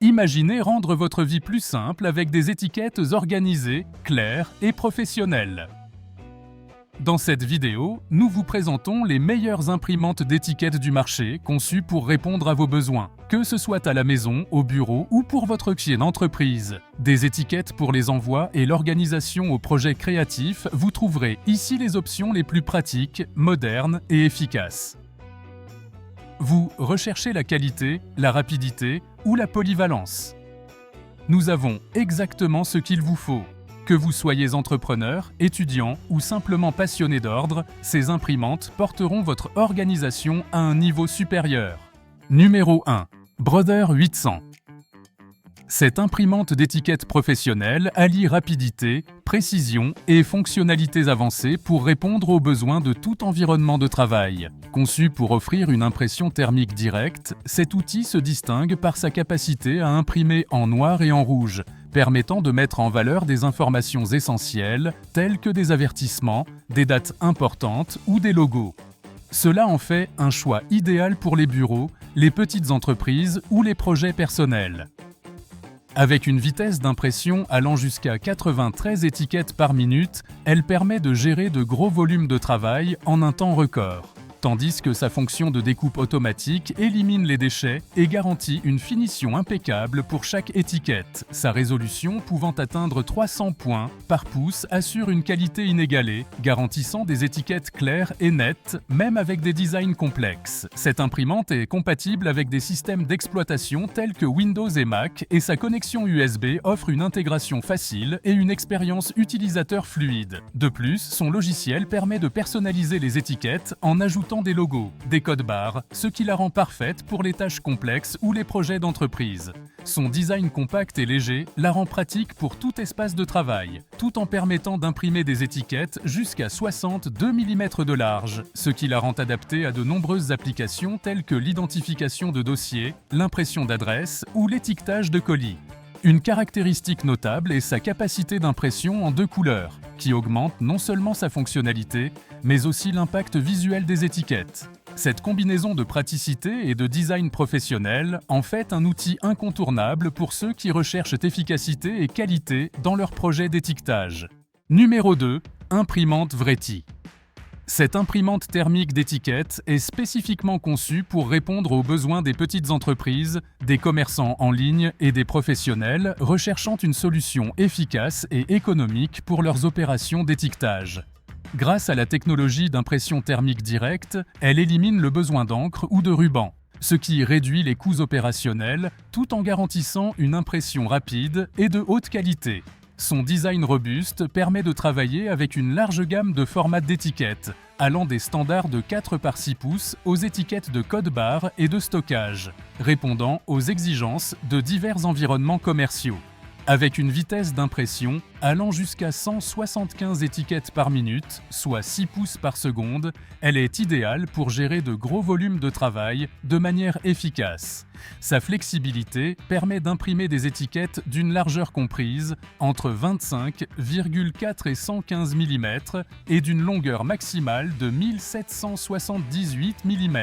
Imaginez rendre votre vie plus simple avec des étiquettes organisées, claires et professionnelles. Dans cette vidéo, nous vous présentons les meilleures imprimantes d'étiquettes du marché conçues pour répondre à vos besoins, que ce soit à la maison, au bureau ou pour votre chienne d'entreprise. Des étiquettes pour les envois et l'organisation aux projets créatifs, vous trouverez ici les options les plus pratiques, modernes et efficaces. Vous recherchez la qualité, la rapidité ou la polyvalence? Nous avons exactement ce qu'il vous faut. Que vous soyez entrepreneur, étudiant ou simplement passionné d'ordre, ces imprimantes porteront votre organisation à un niveau supérieur. Numéro 1. Brother 800. Cette imprimante d'étiquette professionnelle allie rapidité, précision et fonctionnalités avancées pour répondre aux besoins de tout environnement de travail. Conçu pour offrir une impression thermique directe, cet outil se distingue par sa capacité à imprimer en noir et en rouge, permettant de mettre en valeur des informations essentielles telles que des avertissements, des dates importantes ou des logos. Cela en fait un choix idéal pour les bureaux, les petites entreprises ou les projets personnels. Avec une vitesse d'impression allant jusqu'à 93 étiquettes par minute, elle permet de gérer de gros volumes de travail en un temps record. Tandis que sa fonction de découpe automatique élimine les déchets et garantit une finition impeccable pour chaque étiquette. Sa résolution pouvant atteindre 300 points par pouce assure une qualité inégalée, garantissant des étiquettes claires et nettes, même avec des designs complexes. Cette imprimante est compatible avec des systèmes d'exploitation tels que Windows et Mac et sa connexion USB offre une intégration facile et une expérience utilisateur fluide. De plus, son logiciel permet de personnaliser les étiquettes en ajoutant des logos, des codes barres, ce qui la rend parfaite pour les tâches complexes ou les projets d'entreprise. Son design compact et léger la rend pratique pour tout espace de travail, tout en permettant d'imprimer des étiquettes jusqu'à 62 mm de large, ce qui la rend adaptée à de nombreuses applications telles que l'identification de dossiers, l'impression d'adresses ou l'étiquetage de colis. Une caractéristique notable est sa capacité d'impression en 2 couleurs, qui augmente non seulement sa fonctionnalité, mais aussi l'impact visuel des étiquettes. Cette combinaison de praticité et de design professionnel en fait un outil incontournable pour ceux qui recherchent efficacité et qualité dans leur projet d'étiquetage. Numéro 2. Imprimante Vreti. Cette imprimante thermique d'étiquette est spécifiquement conçue pour répondre aux besoins des petites entreprises, des commerçants en ligne et des professionnels recherchant une solution efficace et économique pour leurs opérations d'étiquetage. Grâce à la technologie d'impression thermique directe, elle élimine le besoin d'encre ou de ruban, ce qui réduit les coûts opérationnels tout en garantissant une impression rapide et de haute qualité. Son design robuste permet de travailler avec une large gamme de formats d'étiquettes, allant des standards de 4 par 6 pouces aux étiquettes de code barre et de stockage, répondant aux exigences de divers environnements commerciaux. Avec une vitesse d'impression allant jusqu'à 175 étiquettes par minute, soit 6 pouces par seconde, elle est idéale pour gérer de gros volumes de travail de manière efficace. Sa flexibilité permet d'imprimer des étiquettes d'une largeur comprise entre 25,4 et 115 mm et d'une longueur maximale de 1778 mm,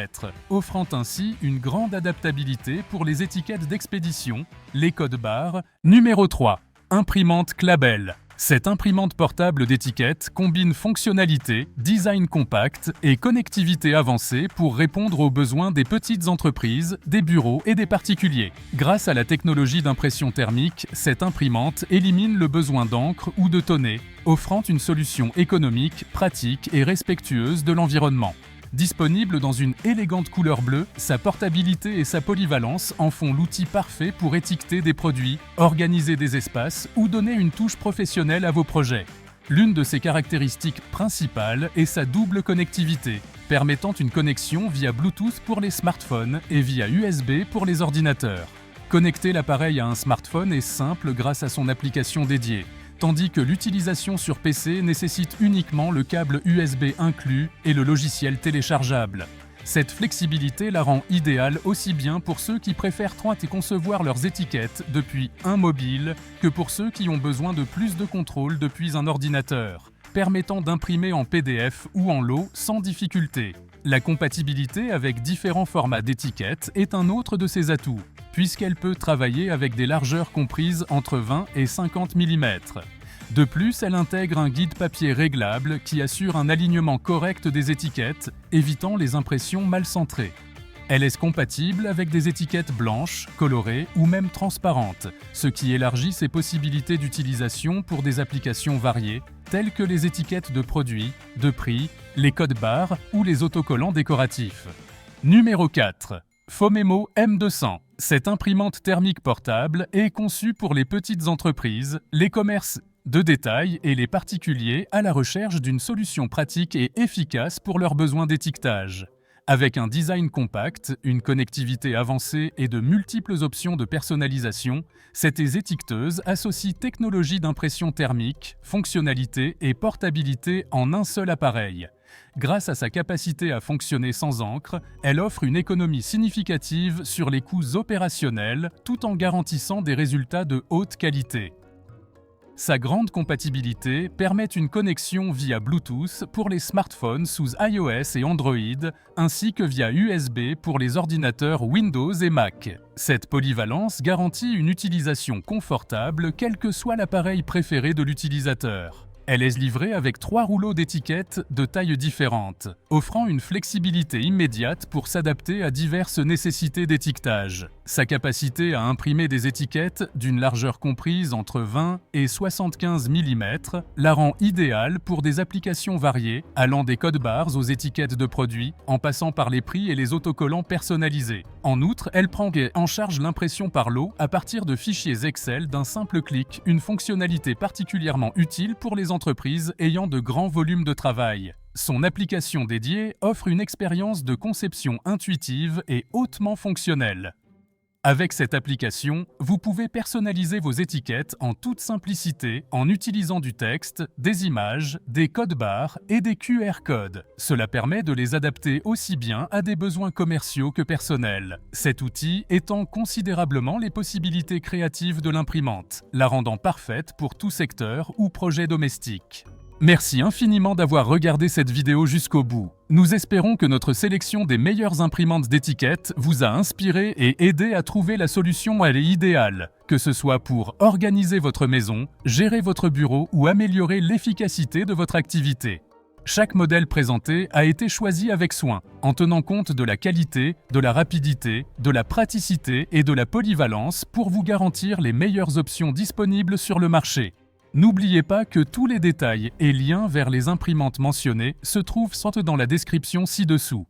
offrant ainsi une grande adaptabilité pour les étiquettes d'expédition, les codes barres. Numéro 3. Imprimante Clabel. Cette imprimante portable d'étiquettes combine fonctionnalité, design compact et connectivité avancée pour répondre aux besoins des petites entreprises, des bureaux et des particuliers. Grâce à la technologie d'impression thermique, cette imprimante élimine le besoin d'encre ou de tonner, offrant une solution économique, pratique et respectueuse de l'environnement. Disponible dans une élégante couleur bleue, sa portabilité et sa polyvalence en font l'outil parfait pour étiqueter des produits, organiser des espaces ou donner une touche professionnelle à vos projets. L'une de ses caractéristiques principales est sa double connectivité, permettant une connexion via Bluetooth pour les smartphones et via USB pour les ordinateurs. Connecter l'appareil à un smartphone est simple grâce à son application dédiée, tandis que l'utilisation sur PC nécessite uniquement le câble USB inclus et le logiciel téléchargeable. Cette flexibilité la rend idéale aussi bien pour ceux qui préfèrent et concevoir leurs étiquettes depuis un mobile que pour ceux qui ont besoin de plus de contrôle depuis un ordinateur, permettant d'imprimer en PDF ou en lot sans difficulté. La compatibilité avec différents formats d'étiquettes est un autre de ses atouts. puisqu'elle peut travailler avec des largeurs comprises entre 20 et 50 mm. De plus, elle intègre un guide papier réglable qui assure un alignement correct des étiquettes, évitant les impressions mal centrées. Elle est compatible avec des étiquettes blanches, colorées ou même transparentes, ce qui élargit ses possibilités d'utilisation pour des applications variées, telles que les étiquettes de produits, de prix, les codes barres ou les autocollants décoratifs. Numéro 4. Fomemo M200. Cette imprimante thermique portable est conçue pour les petites entreprises, les commerces de détail et les particuliers à la recherche d'une solution pratique et efficace pour leurs besoins d'étiquetage. Avec un design compact, une connectivité avancée et de multiples options de personnalisation, cette étiqueteuse associe technologie d'impression thermique, fonctionnalité et portabilité en un seul appareil. Grâce à sa capacité à fonctionner sans encre, elle offre une économie significative sur les coûts opérationnels tout en garantissant des résultats de haute qualité. Sa grande compatibilité permet une connexion via Bluetooth pour les smartphones sous iOS et Android, ainsi que via USB pour les ordinateurs Windows et Mac. Cette polyvalence garantit une utilisation confortable quel que soit l'appareil préféré de l'utilisateur. Elle est livrée avec 3 rouleaux d'étiquettes de tailles différentes, offrant une flexibilité immédiate pour s'adapter à diverses nécessités d'étiquetage. Sa capacité à imprimer des étiquettes d'une largeur comprise entre 20 et 75 mm la rend idéale pour des applications variées, allant des codes barres aux étiquettes de produits, en passant par les prix et les autocollants personnalisés. En outre, elle prend en charge l'impression par lot à partir de fichiers Excel d'un simple clic, une fonctionnalité particulièrement utile pour les entreprises ayant de grands volumes de travail. Son application dédiée offre une expérience de conception intuitive et hautement fonctionnelle. Avec cette application, vous pouvez personnaliser vos étiquettes en toute simplicité en utilisant du texte, des images, des codes barres et des QR codes. Cela permet de les adapter aussi bien à des besoins commerciaux que personnels. Cet outil étend considérablement les possibilités créatives de l'imprimante, la rendant parfaite pour tout secteur ou projet domestique. Merci infiniment d'avoir regardé cette vidéo jusqu'au bout. Nous espérons que notre sélection des meilleures imprimantes d'étiquettes vous a inspiré et aidé à trouver la solution idéale, que ce soit pour organiser votre maison, gérer votre bureau ou améliorer l'efficacité de votre activité. Chaque modèle présenté a été choisi avec soin, en tenant compte de la qualité, de la rapidité, de la praticité et de la polyvalence pour vous garantir les meilleures options disponibles sur le marché. N'oubliez pas que tous les détails et liens vers les imprimantes mentionnées se trouvent dans la description ci-dessous.